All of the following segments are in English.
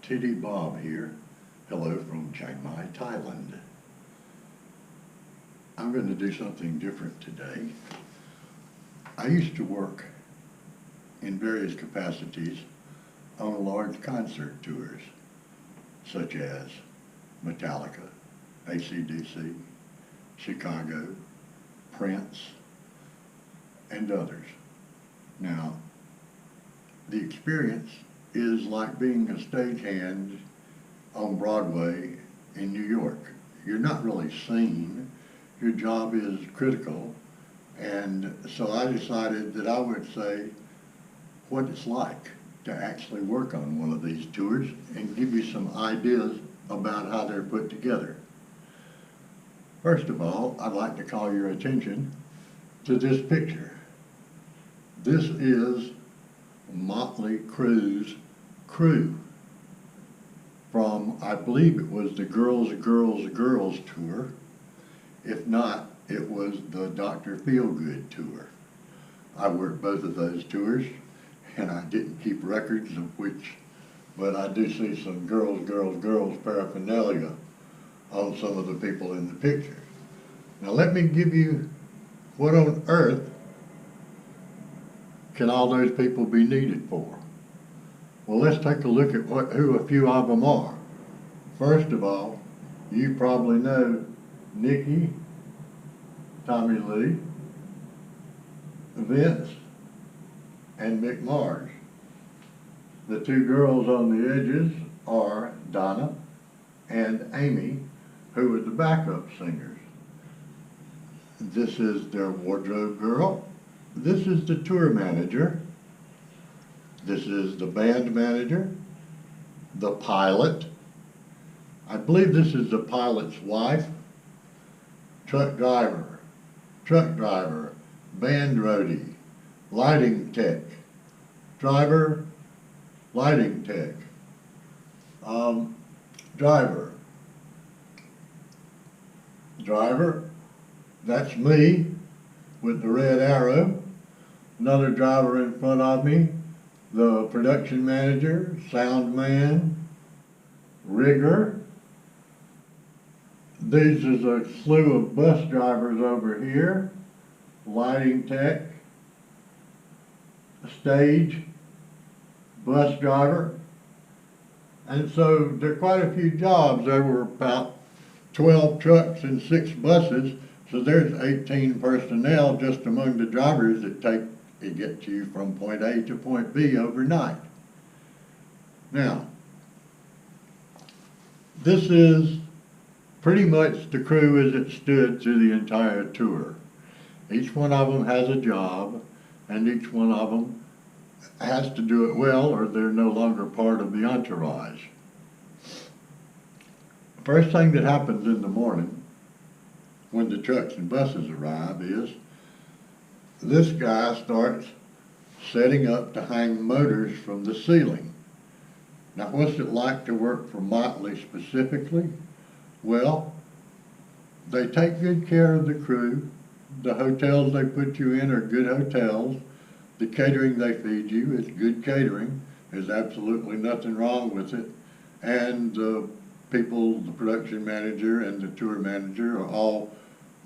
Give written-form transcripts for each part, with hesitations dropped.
TD Bob here. Hello from Chiang Mai, Thailand. I'm going to do something different today. I used to work in various capacities on large concert tours, such as Metallica, AC/DC, Chicago, Prince, and others. Now, the experience is like being a stagehand on Broadway in New York. You're not really seen. Your job is critical. And so I decided that I would say what it's like to actually work on one of these tours and give you some ideas about how they're put together. First of all, I'd like to call your attention to this picture. This is Motley Crue's Crew from, I believe it was the Girls tour. If not, it was the Dr. Feelgood tour. I worked both of those tours, and I didn't keep records of which, but I do see some girls paraphernalia on some of the people in the picture. Now let me give you what on earth can all those people be needed for? Well, let's take a look at who a few of them are. First of all, you probably know Nikki, Tommy Lee, Vince, and Mick Mars. The two girls on the edges are Donna and Amy, who are the backup singers. This is their wardrobe girl. This is the tour manager. This is the band manager, the pilot. I believe this is the pilot's wife, truck driver, band roadie, lighting tech, driver, lighting tech, driver, that's me with the red arrow. Another driver in front of me, the production manager, sound man, rigger. These is a slew of bus drivers over here, lighting tech, stage, bus driver. And so there are quite a few jobs. There were about 12 trucks and 6 buses, so there's 18 personnel just among the drivers that get you from point A to point B overnight. Now, this is pretty much the crew as it stood through the entire tour. Each one of them has a job, and each one of them has to do it well or they're no longer part of the entourage. First thing that happens in the morning when the trucks and buses arrive is this guy starts setting up to hang motors from the ceiling. Now, what's it like to work for Motley specifically? Well, they take good care of the crew. The hotels they put you in are good hotels. The catering they feed you is good catering. There's absolutely nothing wrong with it. And the people, the production manager and the tour manager are all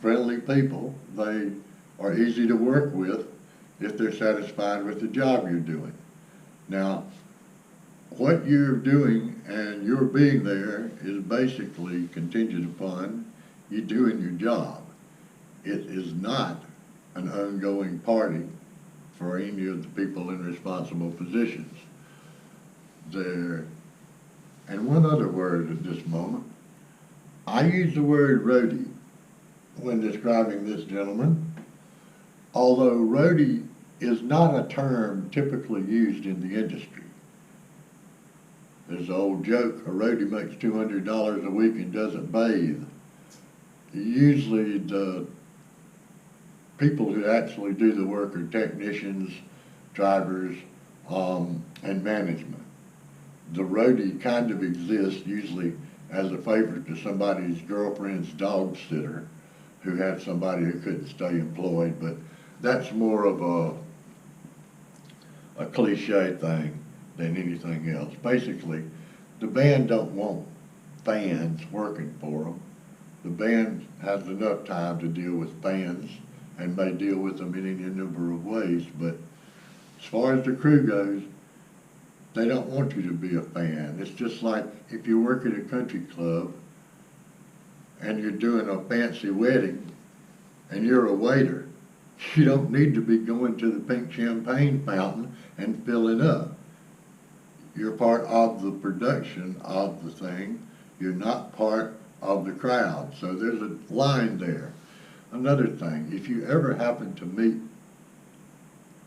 friendly people. They are easy to work with if they're satisfied with the job you're doing. Now, what you're doing and your being there is basically contingent upon you doing your job. It is not an ongoing party for any of the people in responsible positions. And one other word at this moment. I use the word roadie when describing this gentleman, although roadie is not a term typically used in the industry. There's an old joke, a roadie makes $200 a week and doesn't bathe. Usually the people who actually do the work are technicians, drivers, and management. The roadie kind of exists usually as a favor to somebody's girlfriend's dog sitter who had somebody who couldn't stay employed, but that's more of a cliche thing than anything else. Basically, The band don't want fans working for them. The band has enough time to deal with fans and may deal with them in any number of ways, but as far as the crew goes, they don't want you to be a fan. It's just like if you work at a country club and you're doing a fancy wedding and you're a waiter, you don't need to be going to the pink champagne fountain and filling up. You're part of the production of the thing. You're not part of the crowd. So there's a line there. Another thing, if you ever happen to meet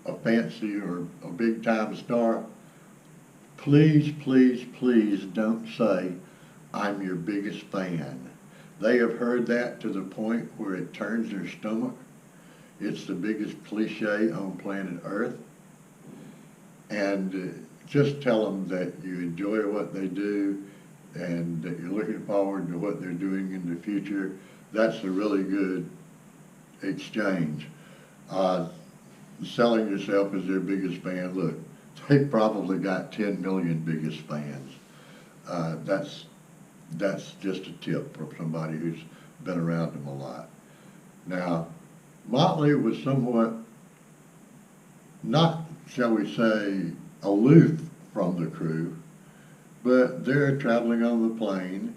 a fancy or a big time star, please, please, please don't say, "I'm your biggest fan." They have heard that to the point where it turns their stomach. It's the biggest cliche on planet Earth. And just tell them that you enjoy what they do and that you're looking forward to what they're doing in the future. That's a really good exchange. Selling yourself as their biggest fan, look, they probably got 10 million biggest fans. That's just a tip for somebody who's been around them a lot. Now, Motley was somewhat not, shall we say, aloof from the crew, but they're traveling on the plane,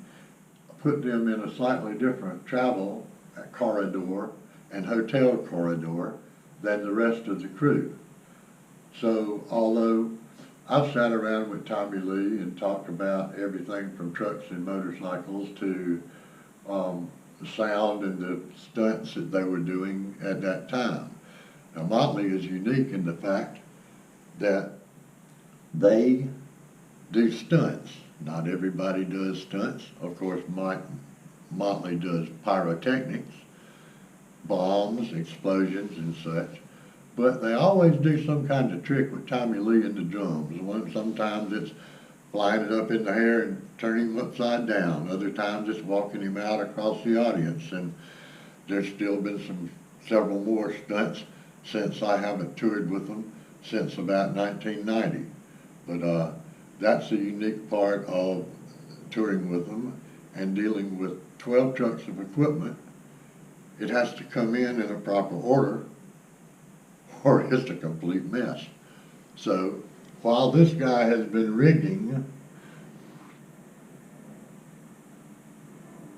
put them in a slightly different travel corridor and hotel corridor than the rest of the crew. So although I've sat around with Tommy Lee and talked about everything from trucks and motorcycles to the sound and the stunts that they were doing at that time. Now Motley is unique in the fact that they do stunts. Not everybody does stunts. Of course, Motley does pyrotechnics, bombs, explosions, and such. But they always do some kind of trick with Tommy Lee and the drums. Sometimes it's flying it up in the air and turning him upside down. Other times it's walking him out across the audience. And there's still been several more stunts since I haven't toured with them since about 1990. But that's a unique part of touring with them and dealing with 12 trucks of equipment. It has to come in a proper order or it's a complete mess. So while this guy has been rigging,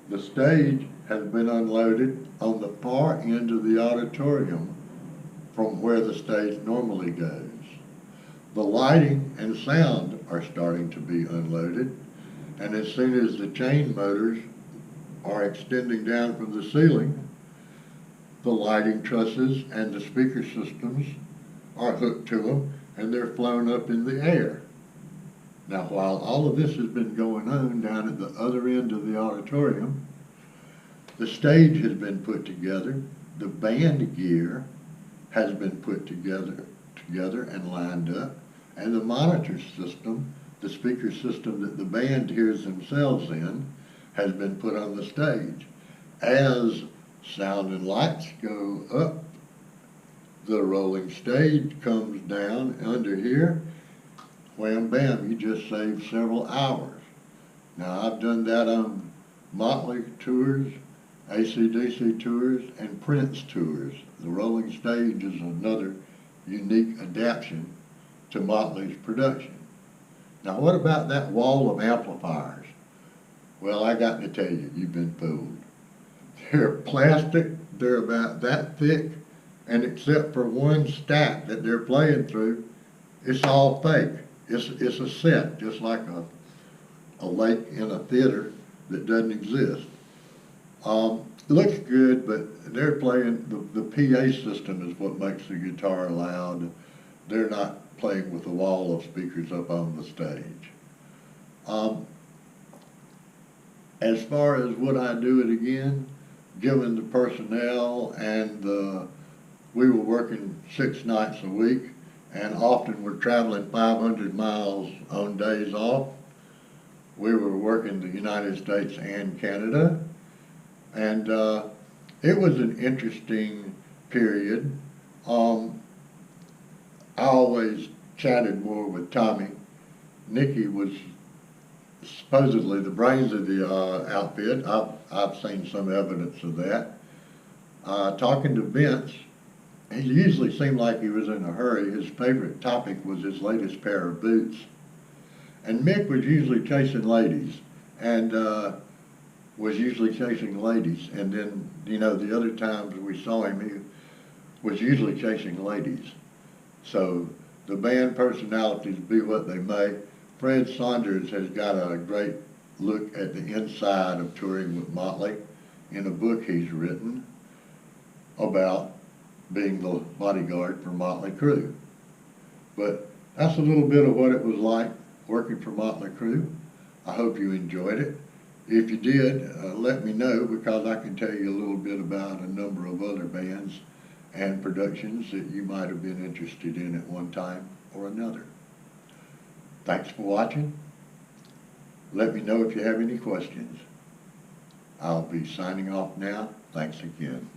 the stage has been unloaded on the far end of the auditorium from where the stage normally goes. The lighting and sound are starting to be unloaded, and as soon as the chain motors are extending down from the ceiling, the lighting trusses and the speaker systems are hooked to them and they're flown up in the air. Now while all of this has been going on down at the other end of the auditorium, the stage has been put together, the band gear has been put together and lined up, and the monitor system, the speaker system that the band hears themselves in, has been put on the stage. As sound and lights go up, the rolling stage comes down under here, wham bam, you just saved several hours. Now I've done that on Motley tours, AC/DC tours, and Prince tours. The rolling stage is another unique adaptation to Motley's production. Now what about that wall of amplifiers? Well, I got to tell you, you've been fooled. They're plastic, they're about that thick, and except for one stack that they're playing through, it's all fake. It's a set, just like a lake in a theater that doesn't exist. It looks good, but they're playing, the PA system is what makes the guitar loud. They're not playing with a wall of speakers up on the stage. As far as would I do it again, given the personnel and we were working 6 nights a week and often we're traveling 500 miles on days off. We were working the United States and Canada, and it was an interesting period. I always chatted more with Tommy. Nikki was supposedly the brains of the outfit. I've seen some evidence of that. Talking to Vince, he usually seemed like he was in a hurry. His favorite topic was his latest pair of boots. And Mick was usually chasing ladies, and was usually chasing ladies. And then, you know, the other times we saw him, he was usually chasing ladies. So the band personalities be what they may. Fred Saunders has got a great look at the inside of touring with Motley in a book he's written about being the bodyguard for Motley Crue. But that's a little bit of what it was like working for Motley Crue. I hope you enjoyed it. If you did, let me know, because I can tell you a little bit about a number of other bands and productions that you might have been interested in at one time or another. Thanks for watching. Let me know if you have any questions. I'll be signing off now. Thanks again.